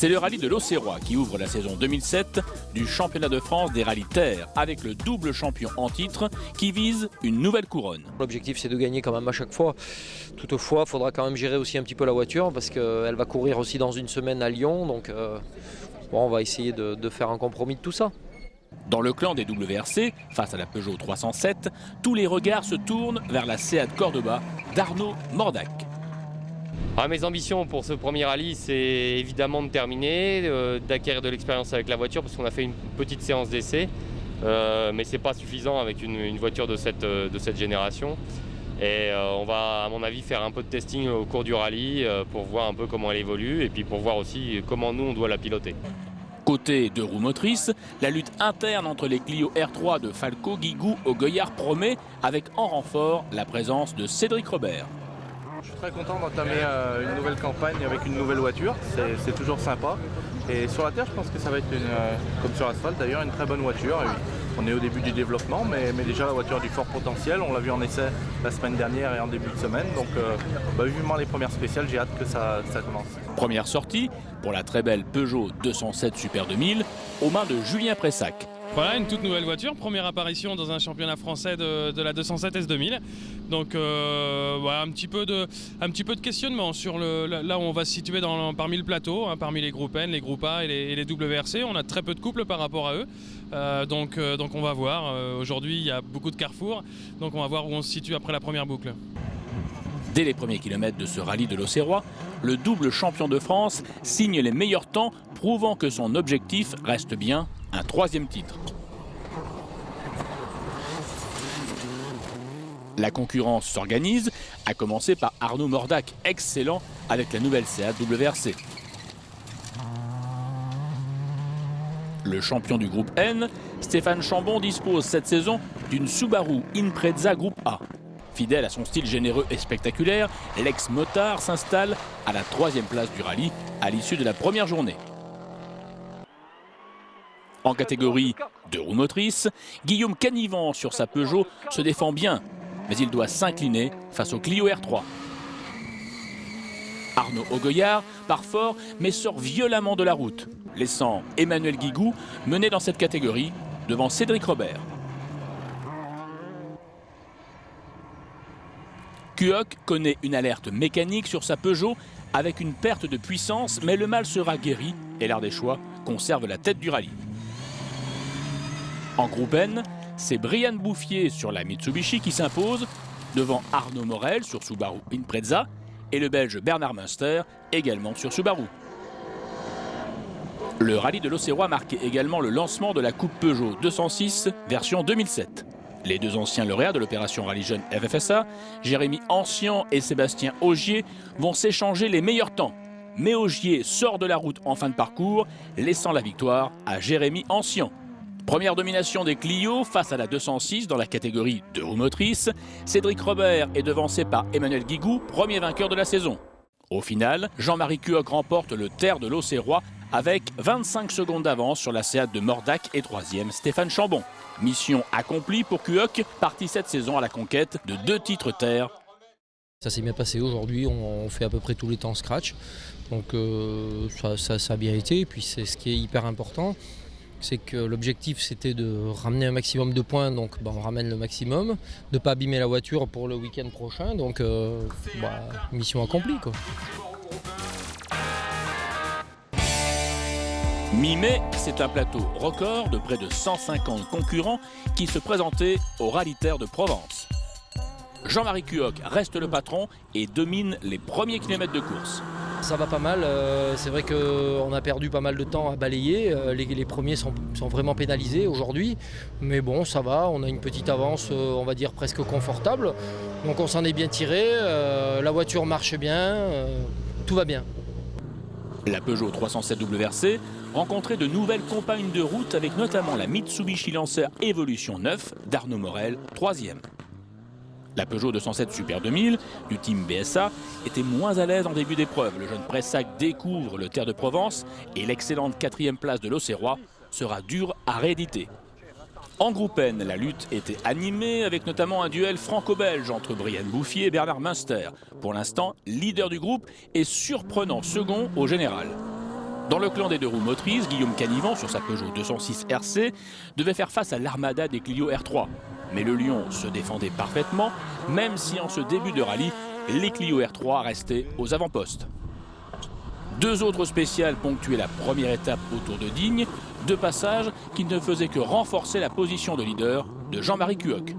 C'est le rallye de l'Auxerrois qui ouvre la saison 2007 du championnat de France des rallyes terre avec le double champion en titre qui vise une nouvelle couronne. L'objectif c'est de gagner quand même à chaque fois. Toutefois, il faudra quand même gérer aussi un petit peu la voiture parce qu'elle va courir aussi dans une semaine à Lyon. Donc bon, on va essayer de faire un compromis de tout ça. Dans le clan des WRC, face à la Peugeot 307, tous les regards se tournent vers la Seat Cordoba d'Arnaud Mordac. Mes ambitions pour ce premier rallye, c'est évidemment de terminer, d'acquérir de l'expérience avec la voiture parce qu'on a fait une petite séance d'essai, mais ce n'est pas suffisant avec une voiture de cette génération. Et on va, à mon avis, faire un peu de testing au cours du rallye pour voir un peu comment elle évolue et puis pour voir aussi comment nous, on doit la piloter. Côté deux roues motrices, la lutte interne entre les Clio R3 de Falco, Guigou, Augoyard promet, avec en renfort la présence de Cédric Robert. Je suis très content d'entamer une nouvelle campagne avec une nouvelle voiture, c'est toujours sympa. Et sur la terre, je pense que ça va être, comme sur l'asphalte d'ailleurs, une très bonne voiture. Et on est au début du développement, mais déjà la voiture a du fort potentiel. On l'a vu en essai la semaine dernière et en début de semaine. Donc vivement les premières spéciales, j'ai hâte que ça commence. Première sortie pour la très belle Peugeot 207 Super 2000 aux mains de Julien Pressac. Voilà une toute nouvelle voiture, première apparition dans un championnat français de la 207 S2000. Donc voilà, un petit peu de questionnement sur là où on va se situer parmi le plateau, hein, parmi les groupes N, les groupes A et les WRC. On a très peu de couples par rapport à eux. Donc on va voir. Aujourd'hui il y a beaucoup de carrefours, donc on va voir où on se situe après la première boucle. Dès les premiers kilomètres de ce rallye de l'Auxerrois, le double champion de France signe les meilleurs temps, prouvant que son objectif reste bien un troisième titre. La concurrence s'organise, à commencer par Arnaud Mordac, excellent avec la nouvelle Seat WRC. Le champion du groupe N, Stéphane Chambon, dispose cette saison d'une Subaru Impreza Groupe A. Fidèle à son style généreux et spectaculaire, l'ex-motard s'installe à la troisième place du rallye à l'issue de la première journée. En catégorie deux roues motrices, Guillaume Canivan sur sa Peugeot se défend bien, mais il doit s'incliner face au Clio R3. Arnaud Augoyard part fort mais sort violemment de la route, laissant Emmanuel Guigou mener dans cette catégorie devant Cédric Robert. Kuok connaît une alerte mécanique sur sa Peugeot avec une perte de puissance, mais le mal sera guéri et l'Ardéchois conserve la tête du rallye. En groupe N, c'est Brian Bouffier sur la Mitsubishi qui s'impose, devant Arnaud Morel sur Subaru Impreza et le Belge Bernard Münster également sur Subaru. Le rallye de l'Auxerrois marquait également le lancement de la Coupe Peugeot 206 version 2007. Les deux anciens lauréats de l'opération Rallye Jeune FFSA, Jérémy Ancien et Sébastien Augier, vont s'échanger les meilleurs temps. Mais Augier sort de la route en fin de parcours, laissant la victoire à Jérémy Ancien. Première domination des Clio face à la 206 dans la catégorie deux roues motrices. Cédric Robert est devancé par Emmanuel Guigou, premier vainqueur de la saison. Au final, Jean-Marie Kuok remporte le terre de l'Auxerrois avec 25 secondes d'avance sur la Seat de Mordac et troisième Stéphane Chambon. Mission accomplie pour Kuok, parti cette saison à la conquête de 2 titres terre. Ça s'est bien passé aujourd'hui, on fait à peu près tous les temps scratch. Donc ça a bien été, et puis c'est ce qui est hyper important. C'est que l'objectif c'était de ramener un maximum de points, donc on ramène le maximum, de ne pas abîmer la voiture pour le week-end prochain, donc mission accomplie quoi. Mi-mai, c'est un plateau record de près de 150 concurrents qui se présentaient au Rallye Terre de Provence. Jean-Marie Kuok reste le patron et domine les premiers kilomètres de course. Ça va pas mal, c'est vrai qu'on a perdu pas mal de temps à balayer, les premiers sont vraiment pénalisés aujourd'hui, mais bon ça va, on a une petite avance on va dire presque confortable, donc on s'en est bien tiré, la voiture marche bien, tout va bien. La Peugeot 307 WRC rencontrait de nouvelles compagnes de route avec notamment la Mitsubishi Lancer Evolution 9 d'Arnaud Morel, troisième. La Peugeot 207 Super 2000 du team BSA était moins à l'aise en début d'épreuve. Le jeune Pressac découvre le Terre de Provence et l'excellente 4e place de l'Auxerrois sera dure à rééditer. En groupe N, la lutte était animée avec notamment un duel franco-belge entre Brian Bouffier et Bernard Münster. Pour l'instant, leader du groupe et surprenant second au général. Dans le clan des 2 roues motrices, Guillaume Canivan, sur sa Peugeot 206 RC, devait faire face à l'armada des Clio R3. Mais le Lion se défendait parfaitement, même si en ce début de rallye, les Clio R3 restaient aux avant-postes. 2 autres spéciales ponctuaient la première étape autour de Digne, 2 passages qui ne faisaient que renforcer la position de leader de Jean-Marie Cuoc.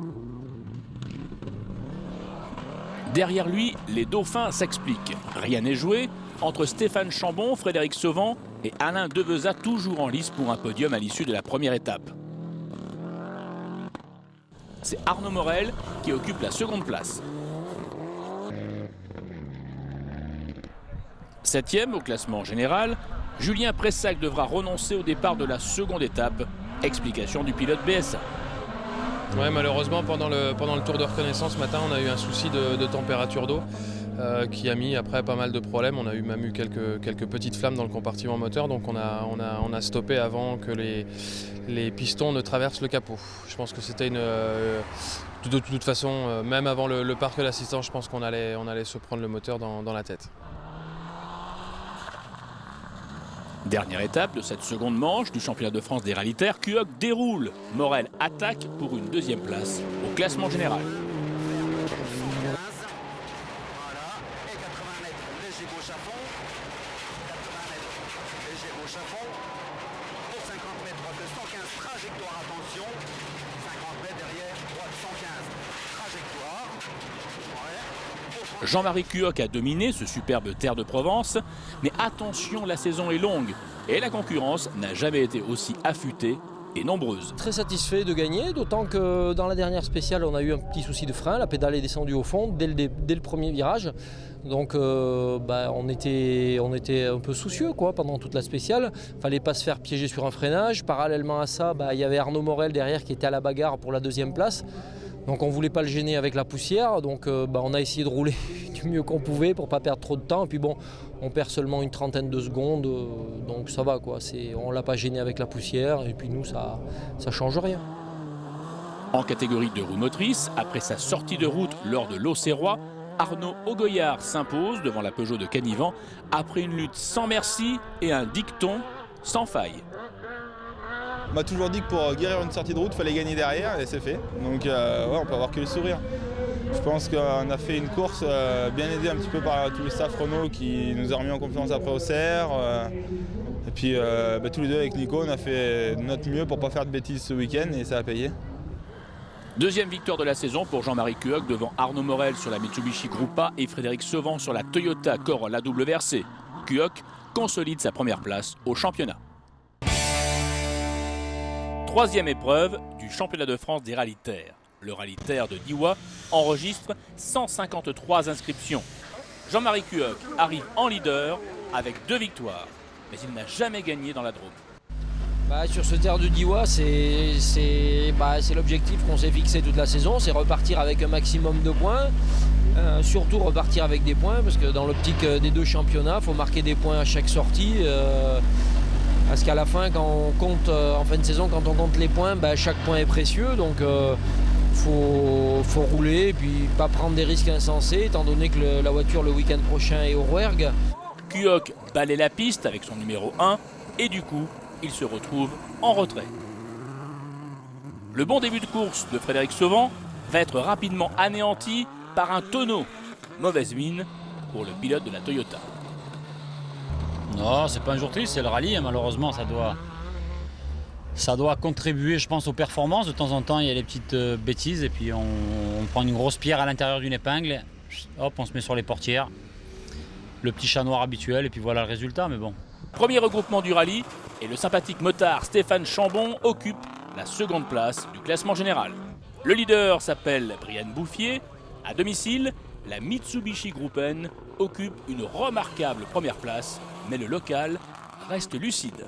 Derrière lui, les dauphins s'expliquent. Rien n'est joué entre Stéphane Chambon, Frédéric Sauvan et Alain Devezat, toujours en lice pour un podium à l'issue de la première étape. C'est Arnaud Morel qui occupe la seconde place. 7e au classement général, Julien Pressac devra renoncer au départ de la seconde étape. Explication du pilote BSA. Ouais, malheureusement, pendant le tour de reconnaissance ce matin, on a eu un souci de température d'eau qui a mis après pas mal de problèmes. On a même eu quelques petites flammes dans le compartiment moteur, donc on a stoppé avant que les pistons ne traversent le capot. Je pense que c'était de toute façon, même avant le parc d'assistance, je pense qu'on allait se prendre le moteur dans la tête. Dernière étape de cette seconde manche du championnat de France des rallye-terres, Cuoc déroule. Morel attaque pour une 2e place au classement général. Jean-Marie Cuoc a dominé ce superbe Terre de Provence, mais attention, la saison est longue et la concurrence n'a jamais été aussi affûtée et nombreuse. Très satisfait de gagner, d'autant que dans la dernière spéciale, on a eu un petit souci de frein. La pédale est descendue au fond dès le premier virage. Donc on était un peu soucieux pendant toute la spéciale. Il ne fallait pas se faire piéger sur un freinage. Parallèlement à ça, il y avait Arnaud Morel derrière qui était à la bagarre pour la 2e place. Donc on ne voulait pas le gêner avec la poussière, donc on a essayé de rouler du mieux qu'on pouvait pour ne pas perdre trop de temps. Et puis bon, on perd seulement une trentaine de secondes, donc ça va quoi. On ne l'a pas gêné avec la poussière et puis nous ça change rien. En catégorie de roues motrices, après sa sortie de route lors de l'Auxerrois, Arnaud Augoyard s'impose devant la Peugeot de Canivan après une lutte sans merci et un dicton sans faille. On m'a toujours dit que pour guérir une sortie de route, il fallait gagner derrière et c'est fait. Donc on peut avoir que le sourire. Je pense qu'on a fait une course bien aidée un petit peu par tout le staff Renault qui nous a remis en confiance après Auxerre. Et puis tous les deux avec Nico, on a fait notre mieux pour ne pas faire de bêtises ce week-end et ça a payé. 2e victoire de la saison pour Jean-Marie Cuoc devant Arnaud Morel sur la Mitsubishi Groupa et Frédéric Sauvan sur la Toyota Corolla WRC. Cuoc consolide sa première place au championnat. 3e épreuve du championnat de France des rallye-terres. Le rallye-terre de Diois enregistre 153 inscriptions. Jean-Marie Cuoc arrive en leader avec 2 victoires, mais il n'a jamais gagné dans la Drôme. Sur ce terre de Diois, c'est l'objectif qu'on s'est fixé toute la saison, c'est repartir avec un maximum de points. Surtout repartir avec des points, parce que dans l'optique des 2 championnats, il faut marquer des points à chaque sortie. Parce qu'à la fin, quand on compte, en fin de saison, quand on compte les points, chaque point est précieux. Donc faut rouler et puis pas prendre des risques insensés, étant donné que la voiture le week-end prochain est au Rouergue. Cuoc balaie la piste avec son numéro 1 et du coup, il se retrouve en retrait. Le bon début de course de Frédéric Sauvan va être rapidement anéanti par un tonneau. Mauvaise mine pour le pilote de la Toyota. Non, c'est pas un jour triste, c'est le rallye, malheureusement ça doit contribuer, je pense, aux performances. De temps en temps, il y a les petites bêtises et puis on prend une grosse pierre à l'intérieur d'une épingle, hop, on se met sur les portières, le petit chat noir habituel et puis voilà le résultat, mais bon. Premier regroupement du rallye et le sympathique motard Stéphane Chambon occupe la seconde place du classement général. Le leader s'appelle Brian Bouffier. À domicile, la Mitsubishi Groupen occupe une remarquable première place, mais le local reste lucide.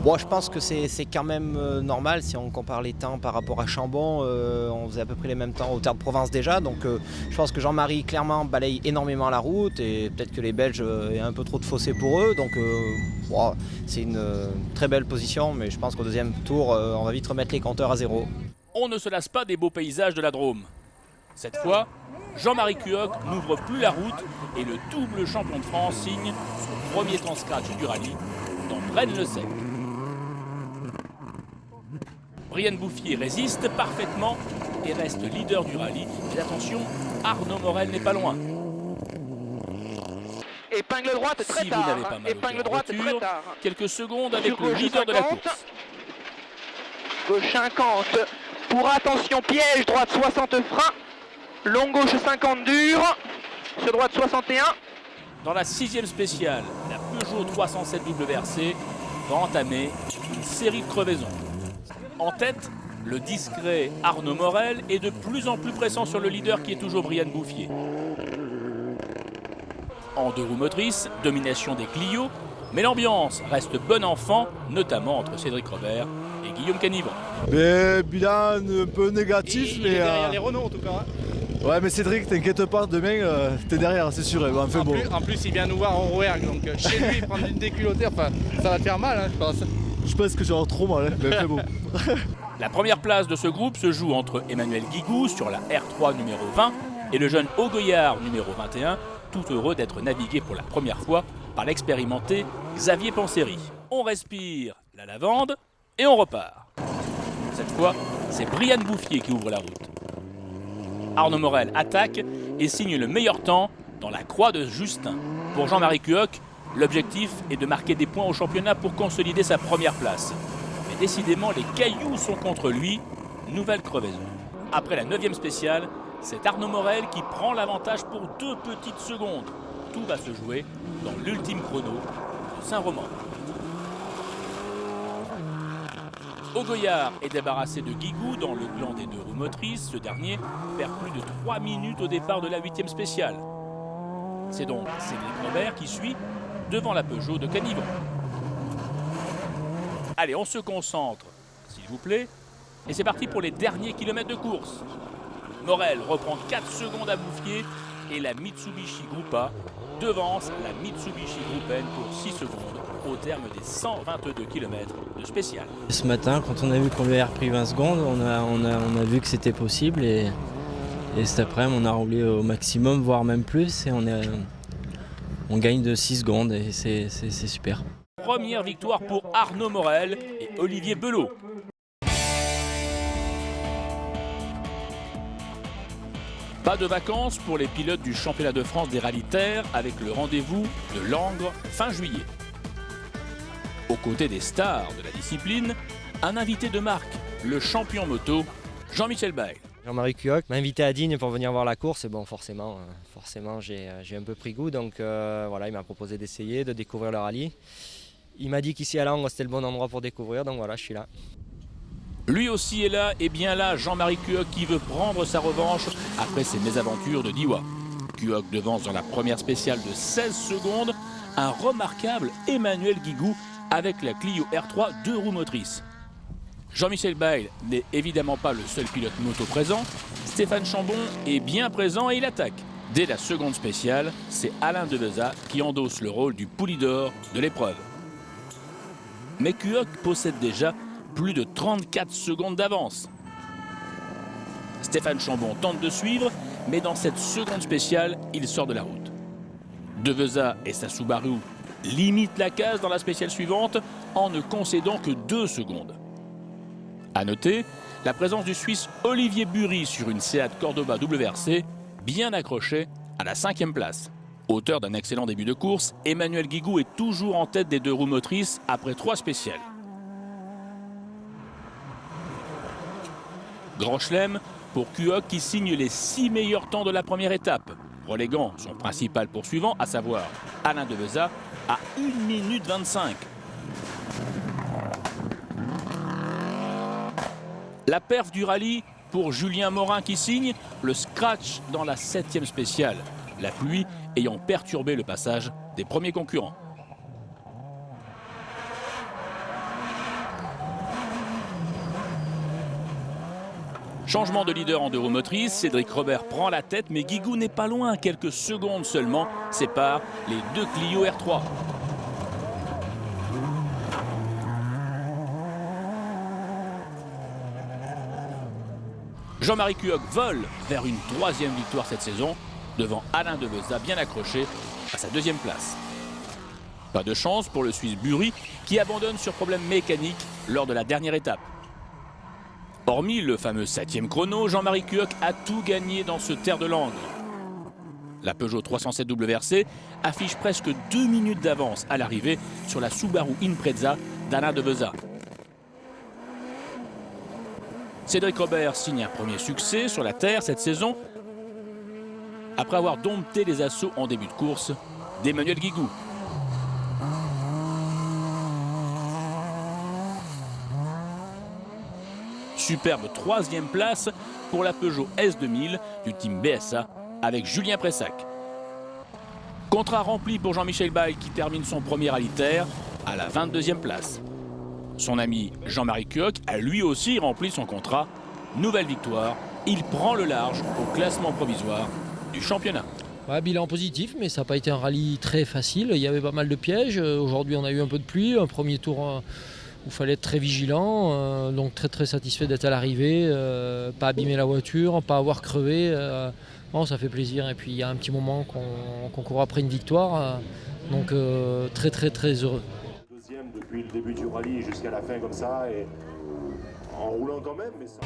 Bon, je pense que c'est quand même normal si on compare les temps par rapport à Chambon. On faisait à peu près les mêmes temps au Terre de Provence déjà. Donc je pense que Jean-Marie clairement balaye énormément la route et peut-être que les Belges il y a un peu trop de fossé pour eux. Donc c'est une très belle position, mais je pense qu'au 2e tour, on va vite remettre les compteurs à 0. On ne se lasse pas des beaux paysages de la Drôme. Cette fois, Jean-Marie Cuoc n'ouvre plus la route et le double champion de France signe son premier temps scratch du rallye dans Braine-le-Sec. Brian Bouffier résiste parfaitement et reste leader du rallye. Mais attention, Arnaud Morel n'est pas loin. Épingle droite très Si tard. vous n'avez pas mal Épingle en droite voiture, très tard. quelques secondes avec Sur le gauche leader de la 50. course. Gauche 50 pour attention piège, droite 60 frein. Long gauche 50 dur. Sur droite 61. Dans la 6e spéciale, la Peugeot 307 WRC va entamer une série de crevaisons. En tête, le discret Arnaud Morel est de plus en plus pressant sur le leader qui est toujours Brian Bouffier. En 2 roues motrices, domination des Clio, mais l'ambiance reste bon enfant, notamment entre Cédric Robert et Guillaume Canivan. Mais bilan un peu négatif, Il mais. est derrière les Renault en tout cas. Ouais, mais Cédric, t'inquiète pas, demain t'es derrière, c'est sûr. Enfin, bon. En plus, il vient nous voir en Rouergue, donc chez lui, prendre une déculottée, enfin, ça va te faire mal, hein, je pense. Je pense que j'aurai trop mal, hein, mais enfin bon. La première place de ce groupe se joue entre Emmanuel Guigou sur la R3 numéro 20 et le jeune Augoyard numéro 21, tout heureux d'être navigué pour la première fois par l'expérimenté Xavier Panseri. On respire la lavande et on repart. Cette fois, c'est Brian Bouffier qui ouvre la route. Arnaud Morel attaque et signe le meilleur temps dans la croix de Justin. Pour Jean-Marie Cuoc, l'objectif est de marquer des points au championnat pour consolider sa première place. Mais décidément, les cailloux sont contre lui. Nouvelle crevaison. Après la 9e spéciale, c'est Arnaud Morel qui prend l'avantage pour 2 petites secondes. Tout va se jouer dans l'ultime chrono de Saint-Romain. Augoyard est débarrassé de Guigou dans le gland des 2 roues motrices. Ce dernier perd plus de 3 minutes au départ de la 8e spéciale. C'est donc Cédric Robert qui suit devant la Peugeot de Canivan. Allez, on se concentre, s'il vous plaît. Et c'est parti pour les derniers kilomètres de course. Morel reprend 4 secondes à Bouffier et la Mitsubishi Groupa devance la Mitsubishi Groupen pour 6 secondes au terme des 122 km de spécial. Ce matin, quand on a vu qu'on lui avait repris 20 secondes, on a vu que c'était possible et cet après-midi, on a roulé au maximum, voire même plus, et on gagne de 6 secondes et c'est super. Première victoire pour Arnaud Morel et Olivier Belot. Pas de vacances pour les pilotes du championnat de France des rallyes terre avec le rendez-vous de Langres fin juillet. Aux côtés des stars de la discipline, un invité de marque, le champion moto, Jean-Michel Bayle. Jean-Marie Cuoc m'a invité à Digne pour venir voir la course et bon forcément j'ai un peu pris goût donc voilà, il m'a proposé d'essayer, de découvrir le rallye. Il m'a dit qu'ici à Langres c'était le bon endroit pour découvrir donc voilà, je suis là. Lui aussi est là, et bien là, Jean-Marie Cuoc qui veut prendre sa revanche après ses mésaventures de Diois. Cuoc devance dans la première spéciale de 16 secondes un remarquable Emmanuel Guigou avec la Clio R3 2 roues motrices. Jean-Michel Bayle n'est évidemment pas le seul pilote moto présent. Stéphane Chambon est bien présent et il attaque. Dès la seconde spéciale, c'est Alain Deveza qui endosse le rôle du poulidor de l'épreuve. Mais Cuoc possède déjà plus de 34 secondes d'avance. Stéphane Chambon tente de suivre, mais dans cette seconde spéciale, il sort de la route. Deveza et sa Subaru limitent la case dans la spéciale suivante en ne concédant que 2 secondes. A noter la présence du Suisse Olivier Bury sur une Seat Cordoba WRC, bien accroché à la 5e place. Auteur d'un excellent début de course, Emmanuel Guigou est toujours en tête des 2 roues motrices après 3 spéciales. Grand chelem pour Cuoc qui signe les 6 meilleurs temps de la première étape, reléguant son principal poursuivant, à savoir Alain Deveza, à 1 minute 25. La perf du rallye pour Julien Morin qui signe le scratch dans la 7e spéciale, la pluie ayant perturbé le passage des premiers concurrents. Changement de leader en 2 roues motrices, Cédric Robert prend la tête, mais Guigou n'est pas loin, quelques secondes seulement séparent les 2 Clio R3. Jean-Marie Cuoc vole vers une 3e victoire cette saison, devant Alain Deveza bien accroché à sa 2e place. Pas de chance pour le Suisse Bury qui abandonne sur problème mécanique lors de la dernière étape. Hormis le fameux 7e chrono, Jean-Marie Cuoc a tout gagné dans ce terre de Langres. La Peugeot 307 WRC affiche presque 2 minutes d'avance à l'arrivée sur la Subaru Impreza d'Alain Deveza. Cédric Robert signe un premier succès sur la terre cette saison après avoir dompté les assauts en début de course d'Emmanuel Guigou. Superbe 3e place pour la Peugeot S2000 du team BSA avec Julien Pressac. Contrat rempli pour Jean-Michel Bayle qui termine son premier rallye terre à la 22e place. Son ami Jean-Marie Cuoc a lui aussi rempli son contrat. Nouvelle victoire, il prend le large au classement provisoire du championnat. Ouais, bilan positif, mais ça n'a pas été un rallye très facile. Il y avait pas mal de pièges. Aujourd'hui, on a eu un peu de pluie. Un premier tour où il fallait être très vigilant. Donc très satisfait d'être à l'arrivée. Pas abîmer la voiture, pas avoir crevé. Bon, ça fait plaisir. Et puis il y a un petit moment qu'on court après une victoire. Donc très heureux. Deuxième depuis le début du rallye jusqu'à la fin comme ça. Et en roulant quand même. Mais ça...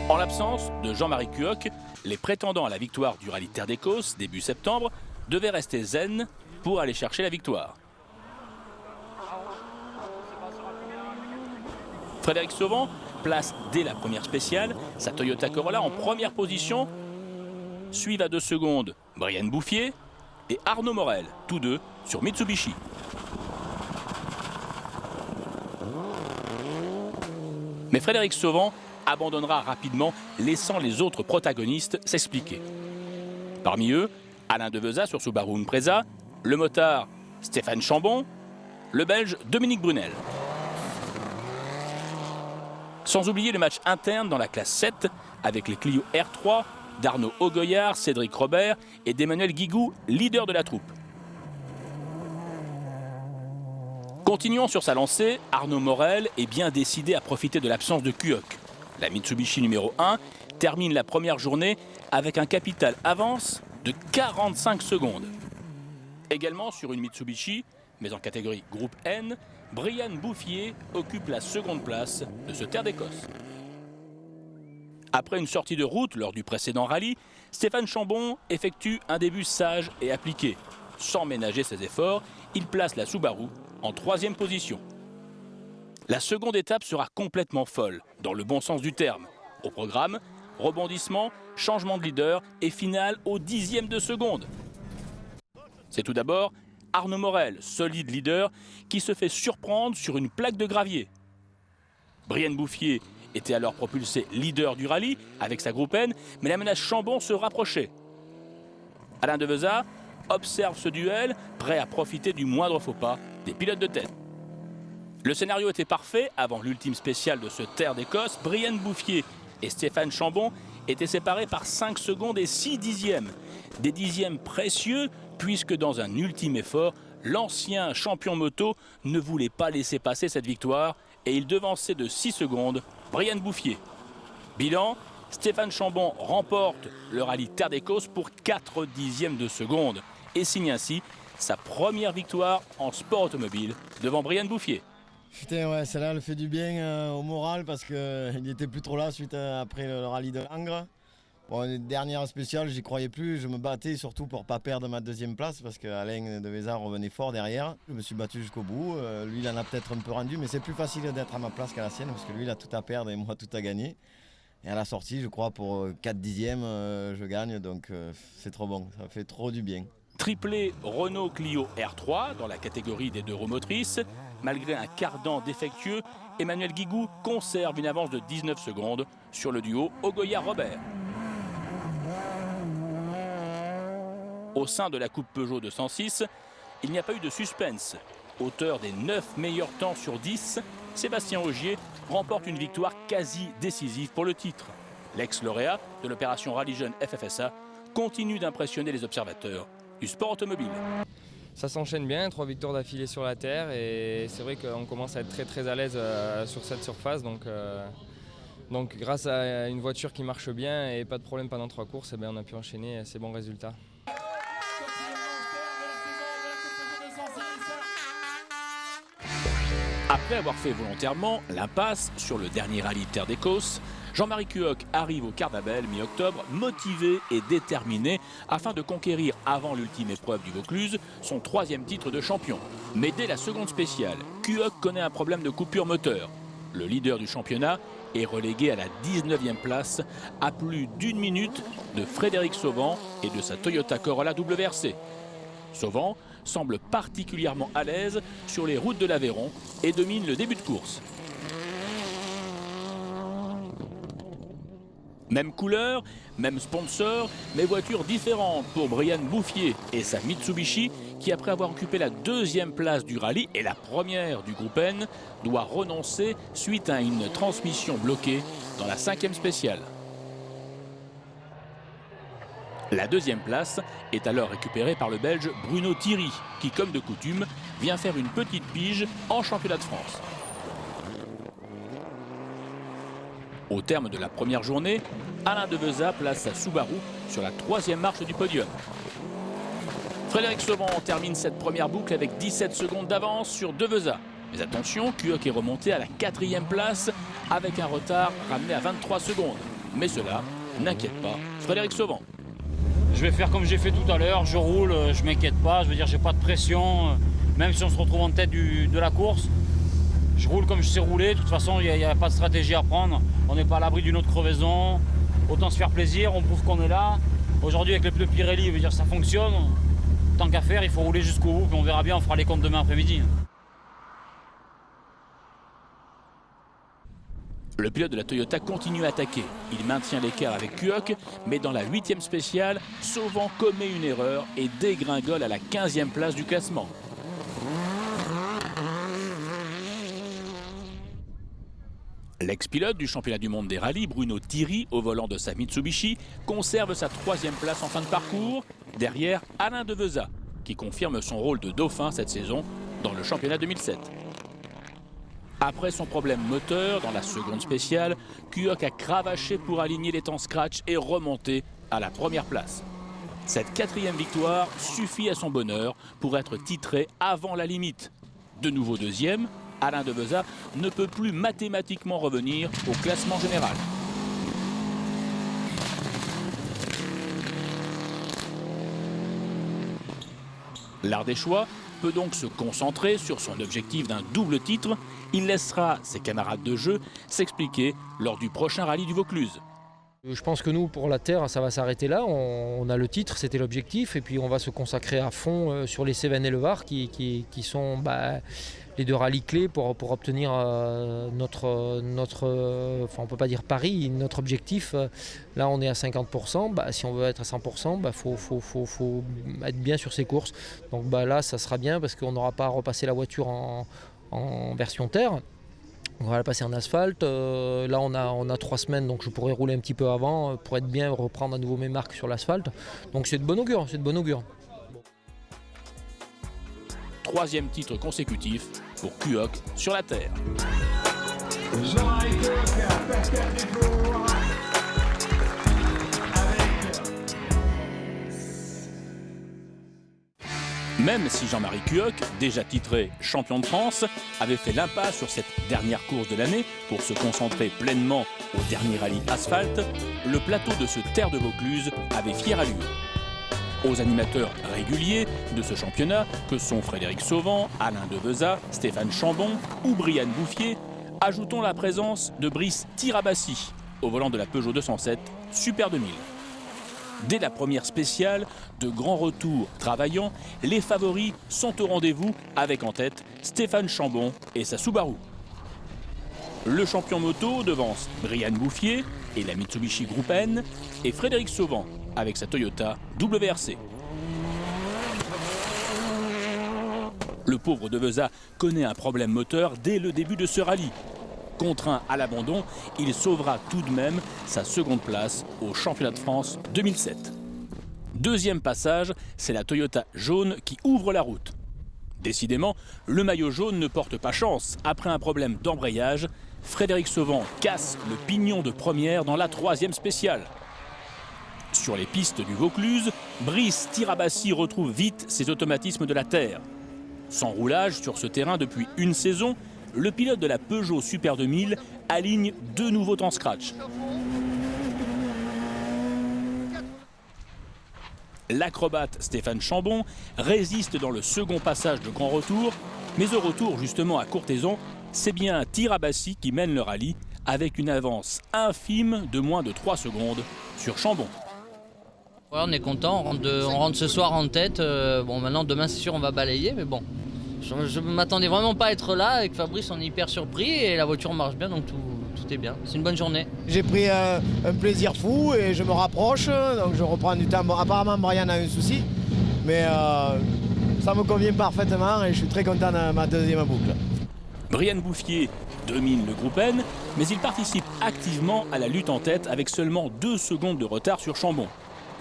En l'absence de Jean-Marie Cuoc, les prétendants à la victoire du rallye Terre d'Écosse début septembre devaient rester zen pour aller chercher la victoire. Frédéric Sauvan place dès la première spéciale sa Toyota Corolla en première position. Suivent à 2 secondes Brian Bouffier et Arnaud Morel, tous deux sur Mitsubishi. Mais Frédéric Sauvan abandonnera rapidement, laissant les autres protagonistes s'expliquer. Parmi eux, Alain Deveza sur Subaru Impreza, le motard Stéphane Chambon, le Belge Dominique Brunel. Sans oublier le match interne dans la classe 7 avec les Clio R3 d'Arnaud Augoyard, Cédric Robert et d'Emmanuel Guigou, leader de la troupe. Continuons sur sa lancée, Arnaud Morel est bien décidé à profiter de l'absence de Cuoc. La Mitsubishi numéro 1 termine la première journée avec un capital avance de 45 secondes. Également sur une Mitsubishi, mais en catégorie groupe N, Brian Bouffier occupe la seconde place de ce Terre d'Écosse. Après une sortie de route lors du précédent rallye, Stéphane Chambon effectue un début sage et appliqué. Sans ménager ses efforts, il place la Subaru en 3e position. La seconde étape sera complètement folle, dans le bon sens du terme. Au programme, rebondissement, changement de leader et finale au 10e de seconde. C'est tout d'abord Arnaud Morel, solide leader, qui se fait surprendre sur une plaque de gravier. Brian Bouffier était alors propulsé leader du rallye avec sa groupe N, mais la menace Chambon se rapprochait. Alain Deveza observe ce duel, prêt à profiter du moindre faux pas des pilotes de tête. Le scénario était parfait avant l'ultime spéciale de ce Terre d'Écosse. Brian Bouffier et Stéphane Chambon étaient séparés par 5 secondes et 6 dixièmes. Des dixièmes précieux puisque dans un ultime effort, l'ancien champion moto ne voulait pas laisser passer cette victoire et il devançait de 6 secondes Brian Bouffier. Bilan, Stéphane Chambon remporte le rallye Terre d'Écosse pour 4 dixièmes de seconde et signe ainsi sa première victoire en sport automobile devant Brian Bouffier. Putain, ouais, celle-là, elle fait du bien au moral parce qu'il n'était plus trop là après le rallye de Langres. Bon, une dernière spéciale, j'y croyais plus. Je me battais surtout pour ne pas perdre ma 2e place parce qu'Alain Deveza revenait fort derrière. Je me suis battu jusqu'au bout. Lui, il en a peut-être un peu rendu, mais c'est plus facile d'être à ma place qu'à la sienne parce que lui, il a tout à perdre et moi, tout à gagner. Et à la sortie, je crois, pour 4 dixièmes, je gagne. Donc, c'est trop bon. Ça fait trop du bien. Triplé Renault Clio R3 dans la catégorie des 2 roues motrices. Malgré un cardan défectueux, Emmanuel Guigou conserve une avance de 19 secondes sur le duo Augoyard-Robert. Au sein de la coupe Peugeot 206, il n'y a pas eu de suspense. Auteur des 9 meilleurs temps sur 10, Sébastien Ogier remporte une victoire quasi décisive pour le titre. L'ex-lauréat de l'opération Rallye Jeune FFSA continue d'impressionner les observateurs du sport automobile. Ça s'enchaîne bien, 3 victoires d'affilée sur la terre et c'est vrai qu'on commence à être très à l'aise sur cette surface. Donc grâce à une voiture qui marche bien et pas de problème pendant 3 courses, on a pu enchaîner ces bons résultats. Après avoir fait volontairement l'impasse sur le dernier rallye Terre d'Écosse, Jean-Marie Cuoc arrive au Carnabel mi-octobre, motivé et déterminé afin de conquérir avant l'ultime épreuve du Vaucluse son 3e titre de champion. Mais dès la seconde spéciale, Cuoc connaît un problème de coupure moteur. Le leader du championnat est relégué à la 19e place à plus d'1 minute de Frédéric Sauvan et de sa Toyota Corolla WRC. Sauvan semble particulièrement à l'aise sur les routes de l'Aveyron et domine le début de course. Même couleur, même sponsor, mais voitures différentes pour Brian Bouffier et sa Mitsubishi qui, après avoir occupé la 2e place du rallye et la première du groupe N, doit renoncer suite à une transmission bloquée dans la 5e spéciale. La 2e place est alors récupérée par le Belge Bruno Thierry qui, comme de coutume, vient faire une petite pige en championnat de France. Au terme de la première journée, Alain Devezat place sa Subaru sur la 3e marche du podium. Frédéric Sauvan termine cette première boucle avec 17 secondes d'avance sur Devezat. Mais attention, Cuoc est remonté à la 4e place avec un retard ramené à 23 secondes. Mais cela n'inquiète pas Frédéric Sauvan. Je vais faire comme j'ai fait tout à l'heure, je roule, je m'inquiète pas, je veux dire j'ai pas de pression, même si on se retrouve en tête de la course. Je roule comme je sais rouler, de toute façon il n'y a pas de stratégie à prendre, on n'est pas à l'abri d'une autre crevaison, autant se faire plaisir, on prouve qu'on est là. Aujourd'hui avec les pneus Pirelli, je veux dire ça fonctionne, tant qu'à faire il faut rouler jusqu'au bout, puis on verra bien, on fera les comptes demain après-midi. Le pilote de la Toyota continue à attaquer. Il maintient l'écart avec Cuoc, mais dans la 8e spéciale, Sauvan commet une erreur et dégringole à la 15e place du classement. L'ex-pilote du championnat du monde des rallyes, Bruno Thierry, au volant de sa Mitsubishi, conserve sa 3e place en fin de parcours, derrière Alain Devezat, qui confirme son rôle de dauphin cette saison dans le championnat 2007. Après son problème moteur dans la seconde spéciale, Cuoc a cravaché pour aligner les temps scratch et remonter à la 1re place. Cette 4e victoire suffit à son bonheur pour être titré avant la limite. De nouveau 2e, Alain Devezat ne peut plus mathématiquement revenir au classement général. L'Ardéchois peut donc se concentrer sur son objectif d'un double titre. Il laissera ses camarades de jeu s'expliquer lors du prochain rallye du Vaucluse. Je pense que nous, pour la Terre, ça va s'arrêter là. On a le titre, c'était l'objectif. Et puis on va se consacrer à fond sur les Cévennes et le Var qui sont les 2 rallyes clés pour obtenir notre on ne peut pas dire pari, notre objectif. Là, on est à 50%. Si on veut être à 100%, faut être bien sur ces courses. Donc là, ça sera bien parce qu'on n'aura pas à repasser la voiture en version terre. On va la passer en asphalte. Là, on a 3 semaines, donc je pourrais rouler un petit peu avant pour être bien, reprendre à nouveau mes marques sur l'asphalte. Donc c'est de bon augure, c'est de bon augure. 3e titre consécutif pour Cuoc sur la terre. Même si Jean-Marie Cuoc, déjà titré champion de France, avait fait l'impasse sur cette dernière course de l'année pour se concentrer pleinement au dernier rallye asphalte, le plateau de ce Terre de Vaucluse avait fière allure. Aux animateurs réguliers de ce championnat, que sont Frédéric Sauvan, Alain Devezat, Stéphane Chambon ou Brian Bouffier, ajoutons la présence de Brice Tirabassi, au volant de la Peugeot 207 Super 2000. Dès la première spéciale, de grands retours travaillants, les favoris sont au rendez-vous avec en tête Stéphane Chambon et sa Subaru. Le champion moto devance Brian Bouffier et la Mitsubishi Group N et Frédéric Sauvan avec sa Toyota WRC. Le pauvre Devezat connaît un problème moteur dès le début de ce rallye. Contraint à l'abandon, il sauvera tout de même sa seconde place au championnat de France 2007. Deuxième passage, c'est la Toyota jaune qui ouvre la route. Décidément, le maillot jaune ne porte pas chance. Après un problème d'embrayage, Frédéric Sauvan casse le pignon de première dans la 3e spéciale. Sur les pistes du Vaucluse, Brice Tirabassi retrouve vite ses automatismes de la terre. Sans roulage sur ce terrain depuis une saison, le pilote de la Peugeot Super 2000 aligne 2 nouveaux temps scratch. L'acrobate Stéphane Chambon résiste dans le second passage de grand retour, mais au retour justement à Courthézon, c'est bien Tirabassi qui mène le rallye avec une avance infime de moins de 3 secondes sur Chambon. Ouais, on est content, on rentre ce soir en tête. Bon, maintenant demain c'est sûr on va balayer, mais bon, je ne m'attendais vraiment pas à être là. Avec Fabrice on est hyper surpris et la voiture marche bien, donc tout est bien. C'est une bonne journée. J'ai pris un plaisir fou et je me rapproche, donc je reprends du temps. Bon, apparemment Brian a un souci, mais ça me convient parfaitement et je suis très content de ma deuxième boucle. Brian Bouffier domine le groupe N, mais il participe activement à la lutte en tête avec seulement 2 secondes de retard sur Chambon.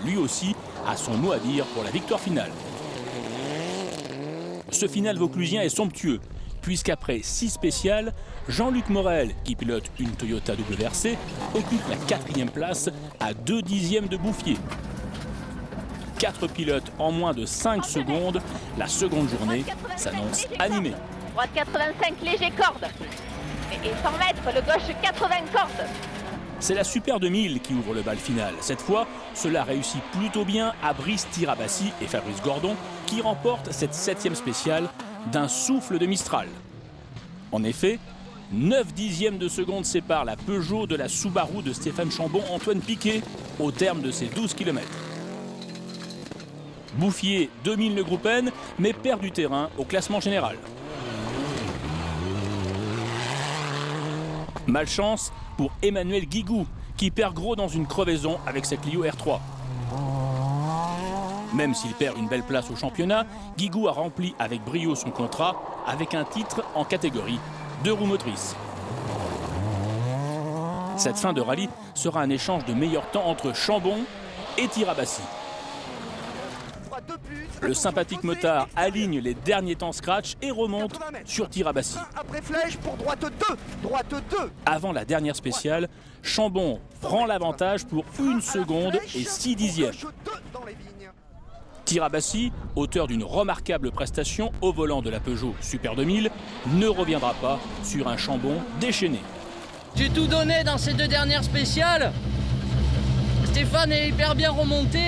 Lui aussi a son mot à dire pour la victoire finale. Ce final vauclusien est somptueux, puisqu'après 6 spéciales, Jean-Luc Morel, qui pilote une Toyota WRC, occupe la 4e place à 2 dixièmes de Bouffier. 4 pilotes en moins de 5 secondes, la seconde journée s'annonce animée. Droite 85, léger corde. Et 100 mètres, le gauche 80 cordes. C'est la Super 2000 qui ouvre le bal final. Cette fois, cela réussit plutôt bien à Brice Tirabassi et Fabrice Gordon, qui remportent cette 7e spéciale d'un souffle de Mistral. En effet, 9 dixièmes de seconde séparent la Peugeot de la Subaru de Stéphane Chambon-Antoine Piquet au terme de ces 12 km. Bouffier domine le groupe N, mais perd du terrain au classement général. Malchance pour Emmanuel Guigou, qui perd gros dans une crevaison avec sa Clio R3. Même s'il perd une belle place au championnat, Guigou a rempli avec brio son contrat avec un titre en catégorie 2 roues motrices. Cette fin de rallye sera un échange de meilleurs temps entre Chambon et Tirabassi. Le sympathique motard aligne les derniers temps scratch et remonte sur Tirabassi. Après flèche pour droite 2. Avant la dernière spéciale, Chambon prend l'avantage pour 1 seconde et 6 dixièmes. Tirabassi, auteur d'une remarquable prestation au volant de la Peugeot Super 2000, ne reviendra pas sur un Chambon déchaîné. J'ai tout donné dans ces 2 dernières spéciales. Stéphane est hyper bien remonté.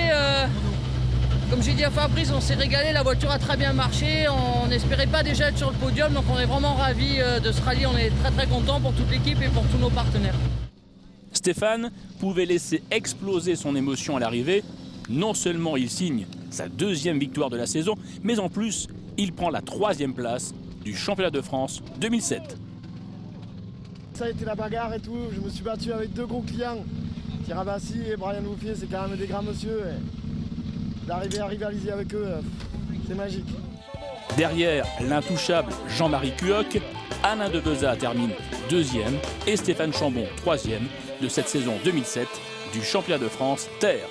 Comme j'ai dit à Fabrice, on s'est régalé, la voiture a très bien marché. On n'espérait pas déjà être sur le podium, donc on est vraiment ravis de ce rallye. On est très contents pour toute l'équipe et pour tous nos partenaires. Stéphane pouvait laisser exploser son émotion à l'arrivée. Non seulement il signe sa 2e victoire de la saison, mais en plus, il prend la 3e place du championnat de France 2007. Ça a été la bagarre et tout, je me suis battu avec 2 gros clients. Tirabassi et Brian Bouffier, c'est quand même des grands monsieur. D'arriver à rivaliser avec eux, c'est magique. Derrière l'intouchable Jean-Marie Cuoc, Alain Deveza termine 2e et Stéphane Chambon 3e de cette saison 2007 du championnat de France Terre.